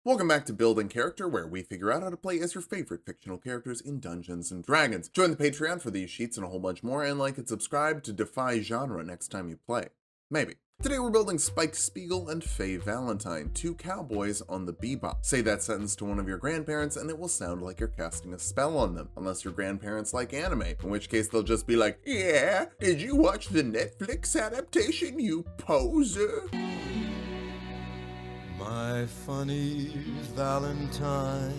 Welcome back to Building Character, where we figure out how to play as your favorite fictional characters in Dungeons & Dragons. Join the Patreon for these sheets and a whole bunch more, and like and subscribe to defy genre next time you play. Maybe. Today we're building Spiegel and Faye Valentine, two cowboys on the Bebop. Say that sentence to one of your grandparents and it will sound like you're casting a spell on them, unless your grandparents like anime, in which case they'll just be like, "Yeah, did you watch the Netflix adaptation, you poser?" My funny Valentine.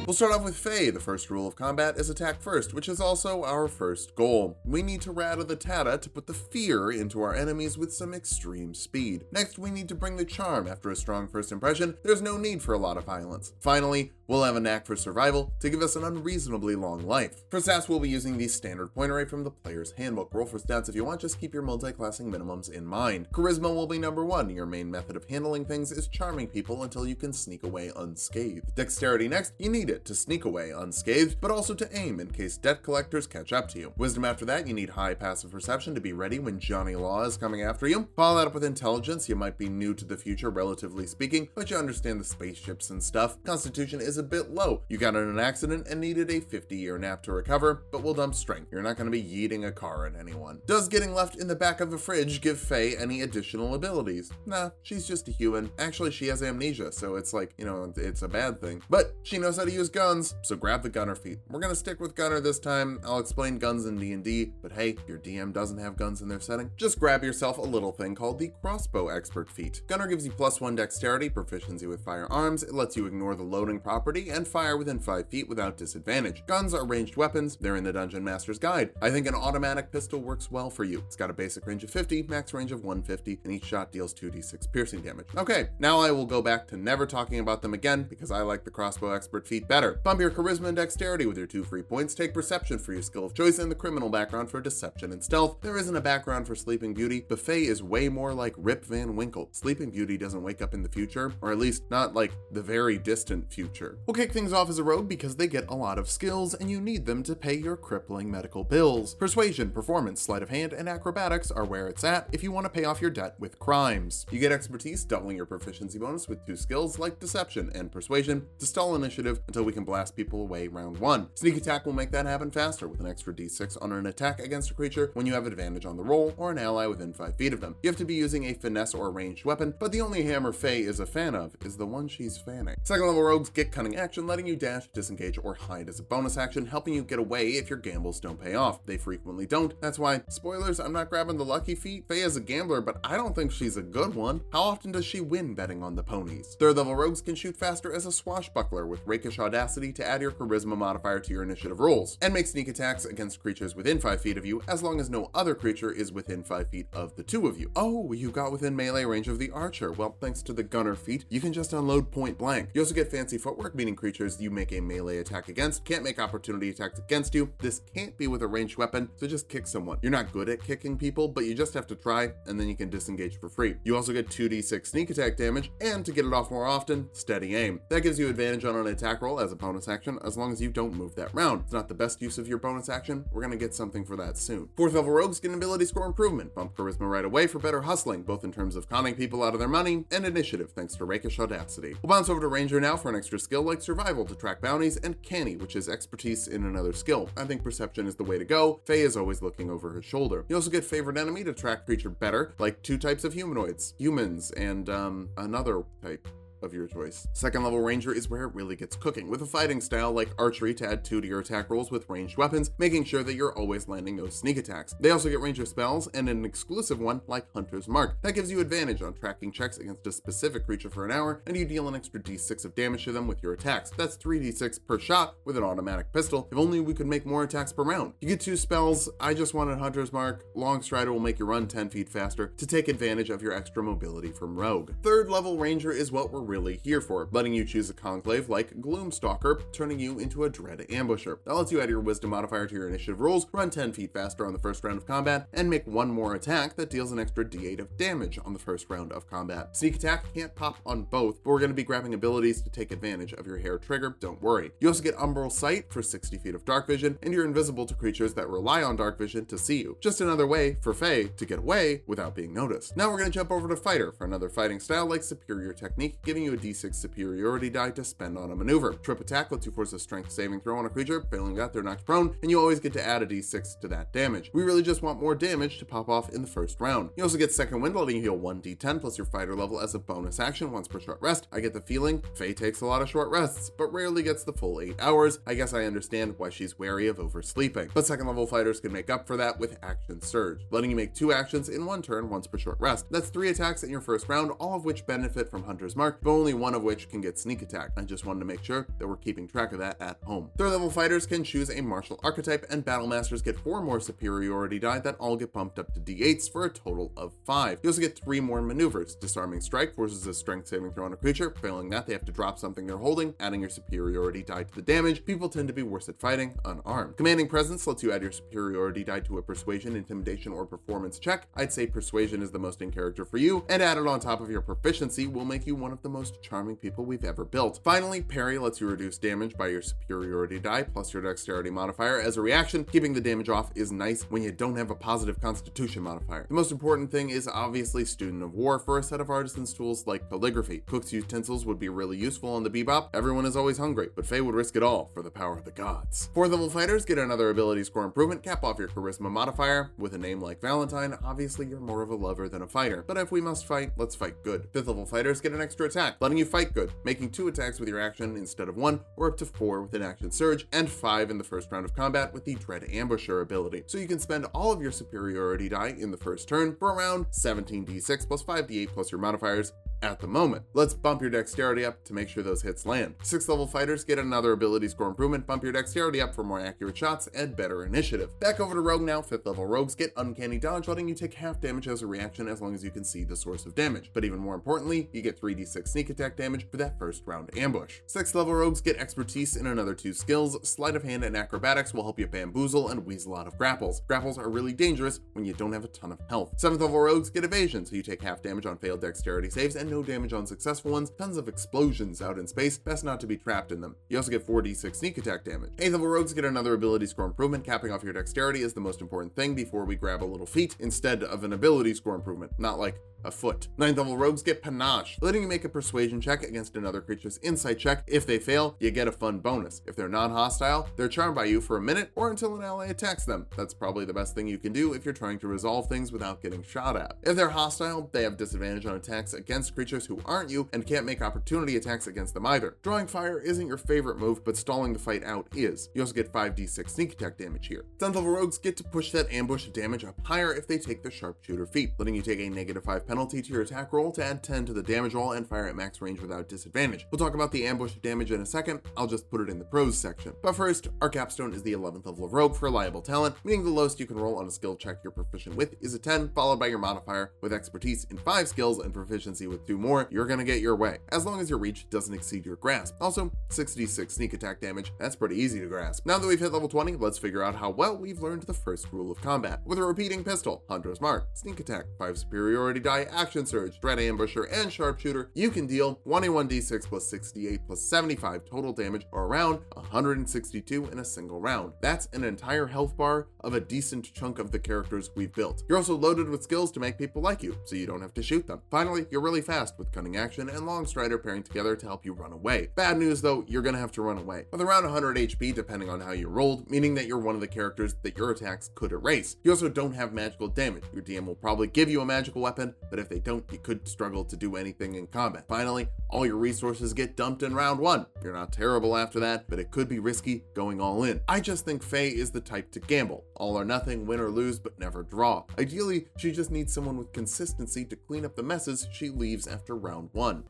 We'll start off with Faye. The first rule of combat is attack first, which is also our first goal. We need to ratta the tatta to put the fear into our enemies with some extreme speed. Next, we need to bring the charm. After a strong first impression, there's no need for a lot of violence. Finally, we'll have a knack for survival to give us an unreasonably long life. For stats, we'll be using the standard point array from the player's handbook. Roll for stats if you want, just keep your multi-classing minimums in mind. Charisma will be number 1. Your main method of handling things is charming people until you can sneak away unscathed. Dexterity next, you need it to sneak away unscathed, but also to aim in case debt collectors catch up to you. Wisdom after that, you need high passive perception to be ready when Johnny Law is coming after you. Follow that up with intelligence. You might be new to the future, relatively speaking, but you understand the spaceships and stuff. Constitution is a bit low. You got in an accident and needed a 50-year nap to recover, but we'll dump strength. You're not going to be yeeting a car at anyone. Does getting left in the back of a fridge give Faye any additional abilities? Nah, she's just a human. Actually, she has amnesia, so it's like, it's a bad thing. But she knows how to use guns, so grab the gunner feat. We're gonna stick with gunner this time. I'll explain guns in D&D, but hey, your DM doesn't have guns in their setting. Just grab yourself a little thing called the crossbow expert feat. Gunner gives you +1 dexterity, proficiency with firearms. It lets you ignore the loading property and fire within 5 feet without disadvantage. Guns are ranged weapons. They're in the Dungeon Master's Guide. I think an automatic pistol works well for you. It's got a basic range of 50, max range of 150, and each shot deals 2d6 piercing damage. Okay, now I will go back to never talking about them again because I like the crossbow expert feat better. Bump your charisma and dexterity with your 2 free points. Take perception for your skill of choice and the criminal background for deception and stealth. There isn't a background for Sleeping Beauty. Buffet is way more like Rip Van Winkle. Sleeping Beauty doesn't wake up in the future, or at least not like the very distant future. We'll kick things off as a rogue because they get a lot of skills and you need them to pay your crippling medical bills. Persuasion, performance, sleight of hand, and acrobatics are where it's at if you want to pay off your debt with crimes. You get expertise, doubling your proficiency bonus with 2 skills like deception and persuasion to stall initiative until we can blast people away round 1. Sneak attack will make that happen faster with an extra d6 on an attack against a creature when you have advantage on the roll or an ally within 5 feet of them. You have to be using a finesse or ranged weapon, but the only hammer Faye is a fan of is the one she's fanning. Second level rogues get cunning action, letting you dash, disengage, or hide as a bonus action, helping you get away if your gambles don't pay off. They frequently don't. That's why, spoilers, I'm not grabbing the lucky feat. Faye is a gambler, but I don't think she's a good one. How often does she win betting on the ponies? Third level rogues can shoot faster as a swashbuckler with rakish audacity to add your charisma modifier to your initiative rolls, and make sneak attacks against creatures within 5 feet of you as long as no other creature is within 5 feet of the 2 of you. Oh, you got within melee range of the archer. Well, thanks to the gunner feat, you can just unload point blank. You also get fancy footwork, meaning creatures you make a melee attack against can't make opportunity attacks against you. This can't be with a ranged weapon, so just kick someone. You're not good at kicking people, but you just have to try, and then you can disengage for free. You also get 2d6 sneak attack damage, and to get it off more often, steady aim. That gives you advantage on an attack roll as a bonus action, as long as you don't move that round. It's not the best use of your bonus action. We're gonna get something for that soon. 4th level rogues get an ability score improvement. Bump charisma right away for better hustling, both in terms of conning people out of their money and initiative, thanks to rakish audacity. We'll bounce over to ranger now for an extra skill like survival to track bounties, and canny, which is expertise in another skill. I think perception is the way to go. Faye is always looking over her shoulder. You also get favorite enemy to track creature better, like 2 types of humanoids, humans, and another type of your choice. Second level ranger is where it really gets cooking, with a fighting style like archery to add 2 to your attack rolls with ranged weapons, making sure that you're always landing those sneak attacks. They also get ranger spells and an exclusive one like Hunter's Mark. That gives you advantage on tracking checks against a specific creature for an hour, and you deal an extra d6 of damage to them with your attacks. That's 3d6 per shot with an automatic pistol. If only we could make more attacks per round. You get 2 spells. I just wanted Hunter's Mark. Long Strider will make you run 10 feet faster to take advantage of your extra mobility from rogue. Third level ranger is what we're really here for, letting you choose a conclave like Gloomstalker, turning you into a dread ambusher. That lets you add your wisdom modifier to your initiative rolls, run 10 feet faster on the first round of combat, and make 1 more attack that deals an extra d8 of damage on the first round of combat. Sneak attack can't pop on both, but we're going to be grabbing abilities to take advantage of your hair trigger, don't worry. You also get Umbral Sight for 60 feet of dark vision, and you're invisible to creatures that rely on dark vision to see you. Just another way for Faye to get away without being noticed. Now we're going to jump over to Fighter for another fighting style like Superior Technique, giving giving you a d6 superiority die to spend on a maneuver. Trip attack lets you force a strength saving throw on a creature, failing that they're knocked prone, and you always get to add a d6 to that damage. We really just want more damage to pop off in the first round. You also get second wind, letting you heal 1d10 plus your fighter level as a bonus action once per short rest. I get the feeling Faye takes a lot of short rests, but rarely gets the full 8 hours. I guess I understand why she's wary of oversleeping. But second level fighters can make up for that with Action Surge, letting you make 2 actions in 1 turn once per short rest. That's 3 attacks in your first round, all of which benefit from Hunter's Mark, but only 1 of which can get sneak attack. I just wanted to make sure that we're keeping track of that at home. Third level fighters can choose a martial archetype, and battle masters get 4 more superiority die that all get bumped up to d8s for a total of 5. You also get 3 more maneuvers. Disarming Strike forces a strength saving throw on a creature, failing that they have to drop something they're holding, adding your superiority die to the damage. People tend to be worse at fighting unarmed. Commanding Presence lets you add your superiority die to a persuasion, intimidation, or performance check. I'd say persuasion is the most in character for you, and added on top of your proficiency will make you one of the most charming people we've ever built. Finally, Parry lets you reduce damage by your superiority die plus your dexterity modifier as a reaction. Keeping the damage off is nice when you don't have a positive constitution modifier. The most important thing is obviously Student of War for a set of artisan's tools like calligraphy. Cook's utensils would be really useful on the Bebop. Everyone is always hungry, but Faye would risk it all for the power of the gods. 4th level fighters get another ability score improvement, cap off your charisma modifier. With a name like Valentine, obviously you're more of a lover than a fighter, but if we must fight, let's fight good. 5th level fighters get an extra attack, letting you fight good, making 2 attacks with your action instead of 1, or up to 4 with an Action Surge, and 5 in the first round of combat with the Dread Ambusher ability. So you can spend all of your superiority die in the first turn for around 17d6 plus 5d8 plus your modifiers at the moment. Let's bump your dexterity up to make sure those hits land. 6th level fighters get another ability score improvement, bump your dexterity up for more accurate shots and better initiative. Back over to Rogue now. 5th level rogues get Uncanny Dodge, letting you take half damage as a reaction as long as you can see the source of damage. But even more importantly, you get 3d6 sneak attack damage for that first round ambush. 6th level rogues get expertise in another 2 skills. Sleight of hand and acrobatics will help you bamboozle and weasel out of grapples. Grapples are really dangerous when you don't have a ton of health. 7th level rogues get evasion, so you take half damage on failed dexterity saves and no damage on successful ones. Tons of explosions out in space, best not to be trapped in them. You also get 4d6 sneak attack damage. 8th level rogues get another ability score improvement. Capping off your dexterity is the most important thing before we grab a little feat instead of an ability score improvement, not like a foot. 9th level rogues get Panache, letting you make a persuasion check against another creature's insight check. If they fail, you get a fun bonus. If they're non-hostile, they're charmed by you for a minute or until an ally attacks them. That's probably the best thing you can do if you're trying to resolve things without getting shot at. If they're hostile, they have disadvantage on attacks against creatures who aren't you and can't make opportunity attacks against them either. Drawing fire isn't your favorite move, but stalling the fight out is. You also get 5d6 sneak attack damage here. 10th level rogues get to push that ambush damage up higher if they take the sharpshooter feat, letting you take a -5 penalty to your attack roll to add 10 to the damage roll and fire at max range without disadvantage. We'll talk about the ambush damage in a second. I'll just put it in the pros section. But first, our capstone is the 11th level of rogue for reliable talent, meaning the lowest you can roll on a skill check you're proficient with is a 10, followed by your modifier. With expertise in 5 skills and proficiency with 2 more, you're gonna get your way, as long as your reach doesn't exceed your grasp. Also, 66 sneak attack damage, that's pretty easy to grasp. Now that we've hit level 20, let's figure out how well we've learned the first rule of combat. With a repeating pistol, Hunter's Mark, sneak attack, 5 superiority die, action surge, Dread Ambusher, and Sharpshooter, you can deal 21d6 plus 68 plus 75 total damage, or around 162 in a single round. That's an entire health bar of a decent chunk of the characters we've built. You're also loaded with skills to make people like you, so you don't have to shoot them. Finally, you're really fast with Cunning Action and Long Strider pairing together to help you run away. Bad news though, you're gonna have to run away. With around 100 HP depending on how you rolled, meaning that you're one of the characters that your attacks could erase. You also don't have magical damage. Your DM will probably give you a magical weapon, but if they don't, you could struggle to do anything in combat. Finally, all your resources get dumped in round 1. You're not terrible after that, but it could be risky going all in. I just think Faye is the type to gamble. All or nothing, win or lose, but never draw. Ideally, she just needs someone with consistency to clean up the messes she leaves after round 1.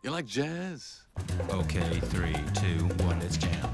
You like jazz? Okay, 3, 2, 1, let's jam.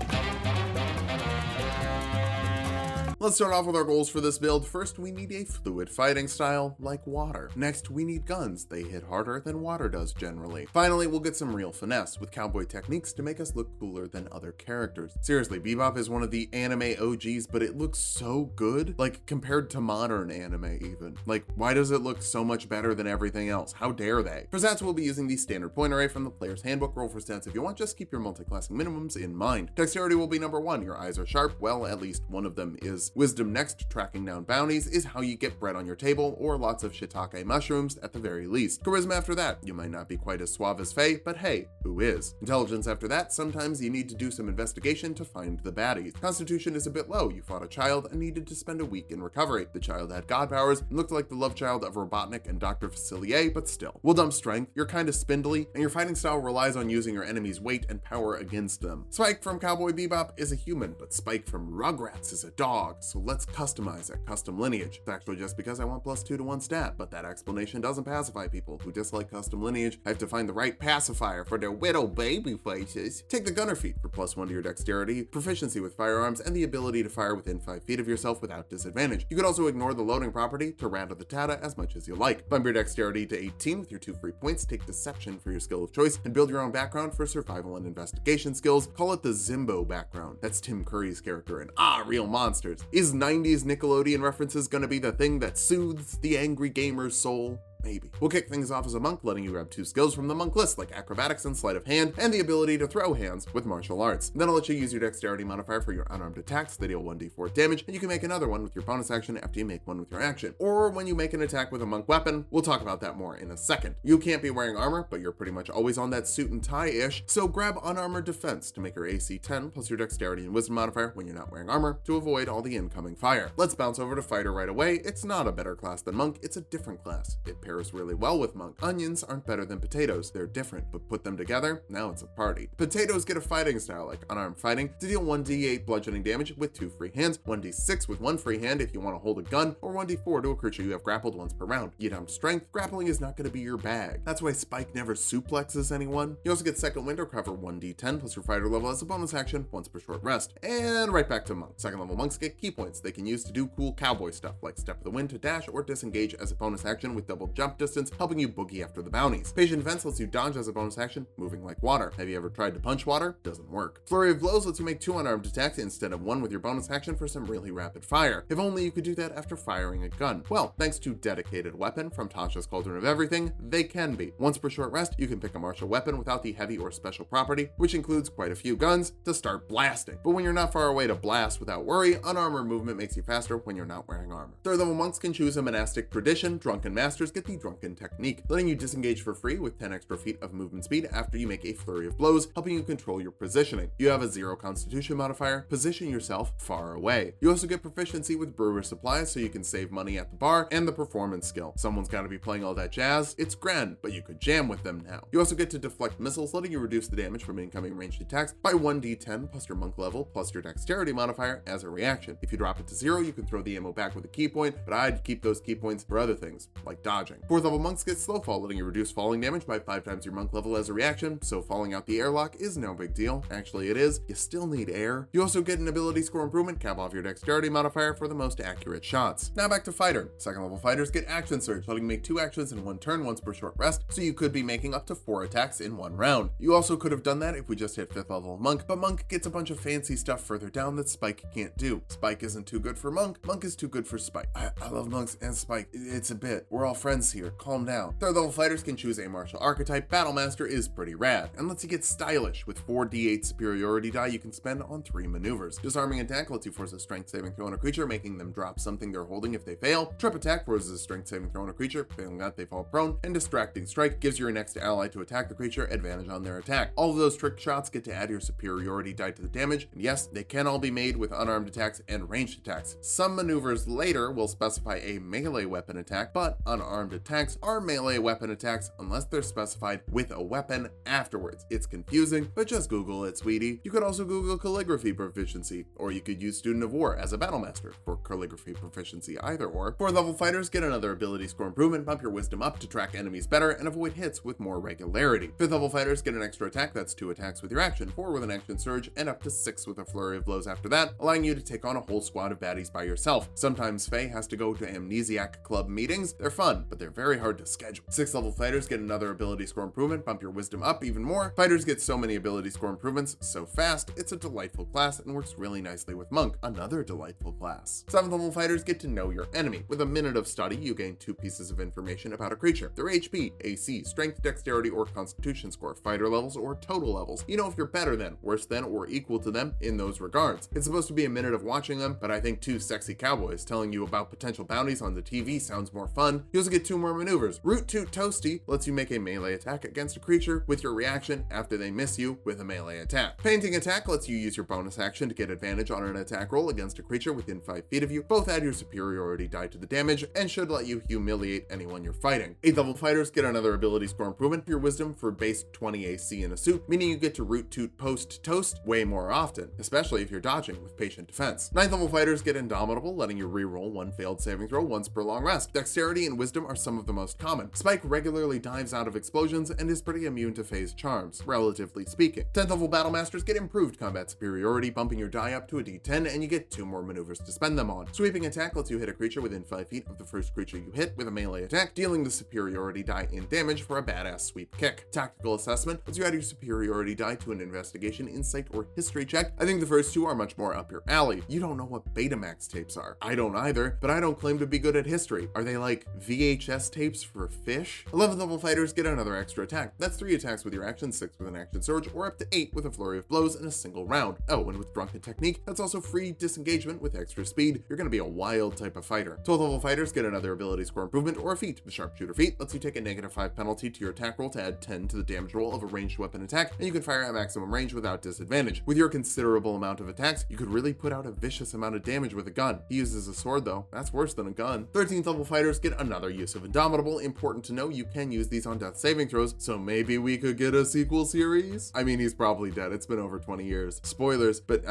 Let's start off with our goals for this build. First, we need a fluid fighting style like water. Next, we need guns. They hit harder than water does generally. Finally, we'll get some real finesse with cowboy techniques to make us look cooler than other characters. Seriously, Bebop is one of the anime OGs, but it looks so good, like compared to modern anime even. Like, why does it look so much better than everything else? How dare they? For stats, we'll be using the standard point array from the player's handbook. Roll for stats if you want, just keep your multi-classing minimums in mind. Dexterity will be number 1. Your eyes are sharp. Well, at least one of them is. Wisdom next, tracking down bounties, is how you get bread on your table, or lots of shiitake mushrooms at the very least. Charisma after that, you might not be quite as suave as Faye, but hey, who is? Intelligence after that, sometimes you need to do some investigation to find the baddies. Constitution is a bit low, you fought a child and needed to spend a week in recovery. The child had god powers and looked like the love child of Robotnik and Dr. Facilier, but still. We'll dump strength, you're kinda spindly, and your fighting style relies on using your enemy's weight and power against them. Spike from Cowboy Bebop is a human, but Spike from Rugrats is a dog, so let's customize it, custom lineage. It's actually just because I want +2 to 1 stat, but that explanation doesn't pacify people who dislike custom lineage. I have to find the right pacifier for their little baby faces. Take the gunner feat for +1 to your dexterity, proficiency with firearms, and the ability to fire within 5 feet of yourself without disadvantage. You could also ignore the loading property to round out the Tata as much as you like. Bump your dexterity to 18 with your 2 free points, take deception for your skill of choice, and build your own background for survival and investigation skills. Call it the Zimbo background. That's Tim Curry's character in Real Monsters. Is 90s Nickelodeon references gonna be the thing that soothes the angry gamer's soul? Maybe. We'll kick things off as a monk, letting you grab 2 skills from the monk list, like acrobatics and sleight of hand, and the ability to throw hands with martial arts. Then I'll let you use your dexterity modifier for your unarmed attacks. They deal 1d4 damage, and you can make another one with your bonus action after you make one with your action. Or when you make an attack with a monk weapon. We'll talk about that more in a second. You can't be wearing armor, but you're pretty much always on that suit and tie-ish, so grab unarmored defense to make your AC 10 plus your dexterity and wisdom modifier when you're not wearing armor to avoid all the incoming fire. Let's bounce over to fighter right away. It's not a better class than monk, it's a different class. It pairs really well with monk. Onions aren't better than potatoes, they're different, but put them together, now it's a party. Potatoes get a fighting style like unarmed fighting to deal 1d8 bludgeoning damage with 2 free hands, 1d6 with 1 free hand if you want to hold a gun, or 1d4 to a creature you have grappled once per round. You dump strength, grappling is not going to be your bag. That's why Spike never suplexes anyone. You also get second wind or cover 1d10 plus your fighter level as a bonus action once per short rest. And right back to monk. Second level monks get key points they can use to do cool cowboy stuff like step of the wind to dash or disengage as a bonus action with double jump distance, helping you boogie after the bounties. Patient defense lets you dodge as a bonus action, moving like water. Have you ever tried to punch water? Doesn't work. Flurry of blows lets you make 2 unarmed attacks instead of 1 with your bonus action for some really rapid fire. If only you could do that after firing a gun. Well, thanks to Dedicated Weapon from Tasha's Cauldron of Everything, they can be. Once per short rest, you can pick a martial weapon without the heavy or special property, which includes quite a few guns, to start blasting. But when you're not far away to blast without worry, unarmored movement makes you faster when you're not wearing armor. Third level monks can choose a monastic tradition. Drunken masters get the drunken technique, letting you disengage for free with 10 extra feet of movement speed after you make a flurry of blows, helping you control your positioning. You have a 0 constitution modifier, position yourself far away. You also get proficiency with brewer supplies so you can save money at the bar, and the performance skill. Someone's gotta be playing all that jazz. It's grand, but you could jam with them now. You also get to deflect missiles, letting you reduce the damage from incoming ranged attacks by 1d10 plus your monk level plus your dexterity modifier as a reaction. If you drop it to 0, you can throw the ammo back with a key point, but I'd keep those key points for other things, like dodging. 4th level monks get slow fall, letting you reduce falling damage by 5 times your monk level as a reaction, so falling out the airlock is no big deal. Actually it is, you still need air. You also get an ability score improvement, cap off your dexterity modifier for the most accurate shots. Now back to fighter. Second level fighters get action surge, letting you make 2 actions in 1 turn once per short rest, so you could be making up to 4 attacks in 1 round. You also could have done that if we just hit 5th level monk, but monk gets a bunch of fancy stuff further down that Spike can't do. Spike isn't too good for monk, monk is too good for Spike. I love monks and Spike, it's a bit. We're all friends here, calm down. Third level fighters can choose a martial archetype. Battlemaster is pretty rad, and lets you get stylish with 4d8 superiority die you can spend on 3 maneuvers. Disarming attack lets you force a strength saving throw on a creature, making them drop something they're holding if they fail. Trip attack forces a strength saving throw on a creature, failing that they fall prone, and distracting strike gives your next ally to attack the creature advantage on their attack. All of those trick shots get to add your superiority die to the damage, and yes, they can all be made with unarmed attacks and ranged attacks. Some maneuvers later will specify a melee weapon attack, but unarmed attacks are melee weapon attacks unless they're specified with a weapon afterwards. It's confusing, but just Google it, sweetie. You could also Google calligraphy proficiency, or you could use Student of War as a Battlemaster for calligraphy proficiency, either or. 4th level fighters get another ability score improvement, bump your wisdom up to track enemies better and avoid hits with more regularity. 5th level fighters get an extra attack, that's 2 attacks with your action, 4 with an action surge, and up to 6 with a flurry of blows after that, allowing you to take on a whole squad of baddies by yourself. Sometimes Faye has to go to amnesiac club meetings. They're fun, but they're they're very hard to schedule. 6th level fighters get another ability score improvement, bump your wisdom up even more. Fighters get so many ability score improvements so fast, it's a delightful class and works really nicely with Monk, another delightful class. 7th level fighters get to know your enemy. With a minute of study, you gain 2 pieces of information about a creature: their HP, AC, strength, dexterity, or constitution score, fighter levels, or total levels. You know if you're better than, worse than, or equal to them in those regards. It's supposed to be a minute of watching them, but I think 2 sexy cowboys telling you about potential bounties on the TV sounds more fun. You also get 2 more maneuvers. Root Toot Toasty lets you make a melee attack against a creature with your reaction after they miss you with a melee attack. Painting Attack lets you use your bonus action to get advantage on an attack roll against a creature within 5 feet of you. Both add your superiority die to the damage and should let you humiliate anyone you're fighting. 8th level fighters get another ability score improvement for your wisdom for base 20 AC in a suit, meaning you get to Root Toot Post Toast way more often, especially if you're dodging with patient defense. 9th level fighters get Indomitable, letting you reroll 1 failed saving throw once per long rest. Dexterity and Wisdom are some of the most common. Spike regularly dives out of explosions and is pretty immune to Faye's charms, relatively speaking. 10th level Battle Masters get improved combat superiority, bumping your die up to a D10, and you get 2 more maneuvers to spend them on. Sweeping Attack lets you hit a creature within 5 feet of the first creature you hit with a melee attack, dealing the superiority die in damage for a badass sweep kick. Tactical Assessment lets you add your superiority die to an investigation, insight, or history check. I think the first 2 are much more up your alley. You don't know what Betamax tapes are. I don't either, but I don't claim to be good at history. Are they like VHS tapes for fish? 11th level fighters get another extra attack. That's 3 attacks with your action, 6 with an action surge, or up to 8 with a flurry of blows in a single round. Oh, and with Drunken Technique, that's also free disengagement with extra speed. You're gonna be a wild type of fighter. 12th level fighters get another ability score improvement or a feat. The Sharpshooter feat lets you take a -5 penalty to your attack roll to add 10 to the damage roll of a ranged weapon attack, and you can fire at maximum range without disadvantage. With your considerable amount of attacks, you could really put out a vicious amount of damage with a gun. He uses a sword though, that's worse than a gun. 13th level fighters get another use of Indomitable. Important to know, you can use these on death saving throws, so maybe we could get a sequel series? I mean, he's probably dead, it's been over 20 years. Spoilers, but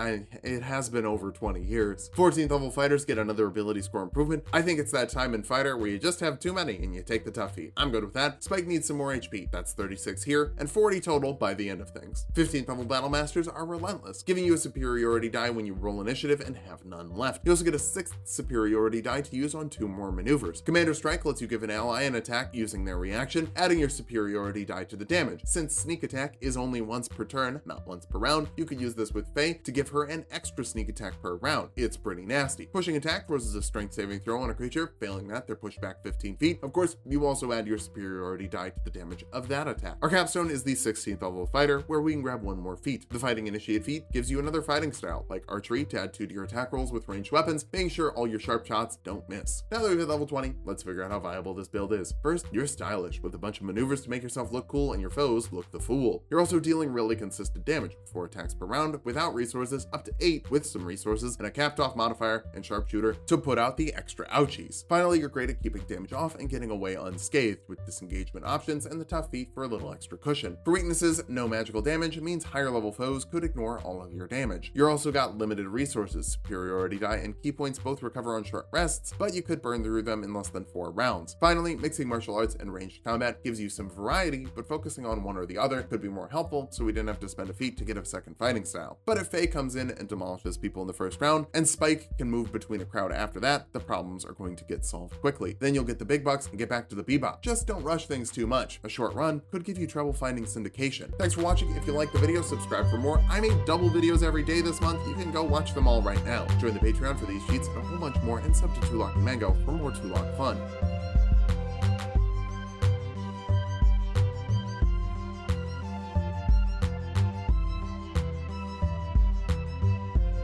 it has been over 20 years. 14th level fighters get another ability score improvement. I think it's that time in Fighter where you just have too many and you take the tough feat. I'm good with that. Spike needs some more HP. That's 36 here and 40 total by the end of things. 15th level Battle Masters are relentless, giving you a superiority die when you roll initiative and have none left. You also get a 6th superiority die to use on 2 more maneuvers. Commander Strike lets you give an ally an attack using their reaction, adding your superiority die to the damage. Since Sneak Attack is only once per turn, not once per round, you could use this with Faye to give her an extra sneak attack per round. It's pretty nasty. Pushing Attack forces a strength saving throw on a creature. Failing that, they're pushed back 15 feet. Of course, you also add your superiority die to the damage of that attack. Our capstone is the 16th level fighter, where we can grab 1 more feat. The Fighting Initiate feat gives you another fighting style, like archery, to add 2 to your attack rolls with ranged weapons, making sure all your sharp shots don't miss. Now that we've hit level 20, let's figure out how viable this build is. First, you're stylish, with a bunch of maneuvers to make yourself look cool and your foes look the fool. You're also dealing really consistent damage, 4 attacks per round, without resources, up to 8 with some resources, and a capped off modifier and sharpshooter to put out the extra ouchies. Finally, you're great at keeping damage off and getting away unscathed, with disengagement options and the tough feat for a little extra cushion. For weaknesses, no magical damage means higher level foes could ignore all of your damage. You're also got limited resources. Superiority die and key points both recover on short rests, but you could burn through them in less than 4 rounds. Finally, mixing martial arts and ranged combat gives you some variety, but focusing on one or the other could be more helpful, so we didn't have to spend a feat to get a second fighting style. But if Faye comes in and demolishes people in the first round, and Spike can move between a crowd after that, the problems are going to get solved quickly. Then you'll get the big bucks and get back to the bebop. Just don't rush things too much. A short run could give you trouble finding syndication. Thanks for watching. If you liked the video, subscribe for more. I made double videos every day this month. You can go watch them all right now. Join the Patreon for these cheats and a whole bunch more, and sub to Tulok and Mango for more Tulok fun.